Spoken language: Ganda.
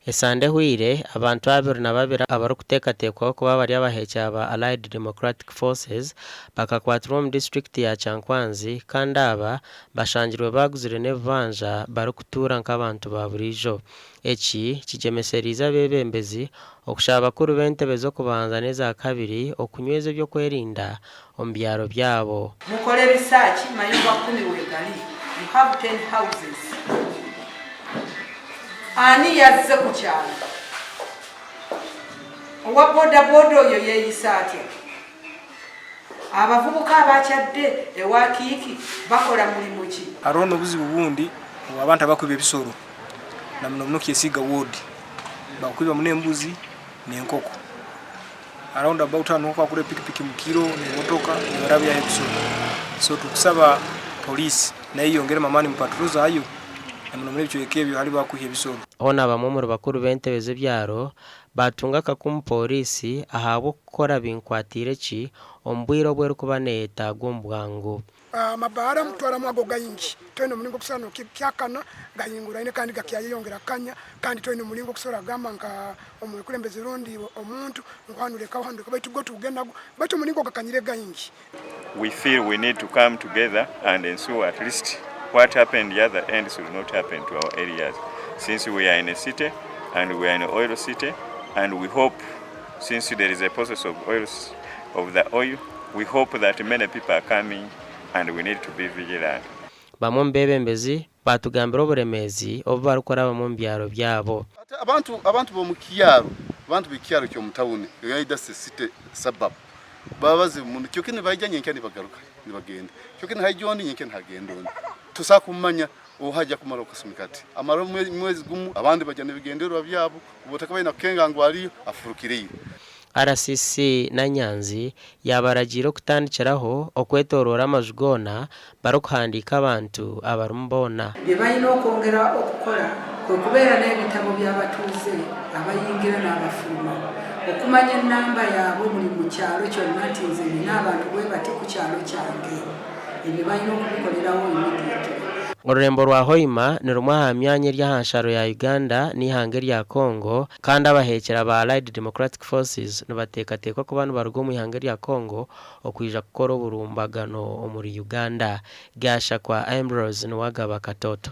Esandehuire abantu 22 abarukuteekateekwaho kuba bari abaheeki aba Allied Democratic Forces bakakwatirwa omu district ya Kyankwanzi kandi aba bashangirwe baguzire n'ebibanja barukutuura nk'abantu ba buriijo. Eki kigyemeseriize abebembezi okushaba abakuru b'entebe z'okubanza n'eza kabiri okunyweza ebyokwerinda omu byaro byabo. Mukole research mayumba 10 wegali. You have 10 houses. Ani yazze ku kyalo owa bodaboda oyo yeeyisa atya? Abavubuka abakyadde ewa kiiki bakola mulimu ki? Arono obuzibu bundi abantu abakuba ebisoro na muno kyesiga wodi bakuba mune embuzi n'enkoko around about anuka kule pikipiki mukiro n'emotoka n'barabya ebisoro. So tukusaba police nayo yongere mamani mu patrols ayo Ona bamwe bakuru b'entebe z'ebyaro batunga kakumu polisi ahabo kukora binkwatire ki ombwiro bwe rukuba neetagwa ombwangu. Amabara mutwara mwago gayingi twene mulingo kusano kyakana gayingura ine kandi gakyayongera kanya kandi twene mulingo kusora gamba nka omukulembeze rondi omuntu nkwanule kawando kabaitu go tugenda baitu mulingo gakanyire gayingi. We feel we need to come together and ensure at least what happened the other end should not happen to our areas, since we are in a city and we are in an oil city, and we hope, since there is a process of the oil, we hope that many people are coming and we need to be vigilant. Bamwe mbebembezi batugambira oburemezi obu barukora bamwe mu byaro byabo. Abantu bo mu kiyaro, abantu b'ikiyaro cyo mu town, yaida city suburb. Babaze umuntu cyo kene bajyanye nkene bagaruka nibagenda. Cyo kene hajondi nkene hagenda. Tusakumanya uhajya kumara kusumikati amaro mwezi gumu abandi bajyana bigendero byabo ubutaka bayina kenga ngwari afurukiriye. RCC na Nyanzi yabaragiro kutandikiraho okwetorora amajugona barukuhandika abantu abarumbona. Bebayina okongera okukola kubera n'ebitabo by'abatuuze abayingira n'abafuluma okumanya ennamba yaabwe buli mu kyalo kyonna nti nze nina abantu bwe bati ku kyalo kyange. Ebyo bayina okubikolerawo immediately. Orurembo rwa Hoima ni rumwe aha myanya eri aha nsharo ya Uganda n'ihanga rya Congo kandi abaheekera ba Allied Democratic Forces nibateekateekwa kuba nibaruga omu ihanga rya Congo okwija kukora oburumbagano omuri Uganda. Gashakwa Ambrose niwagaba Katoto.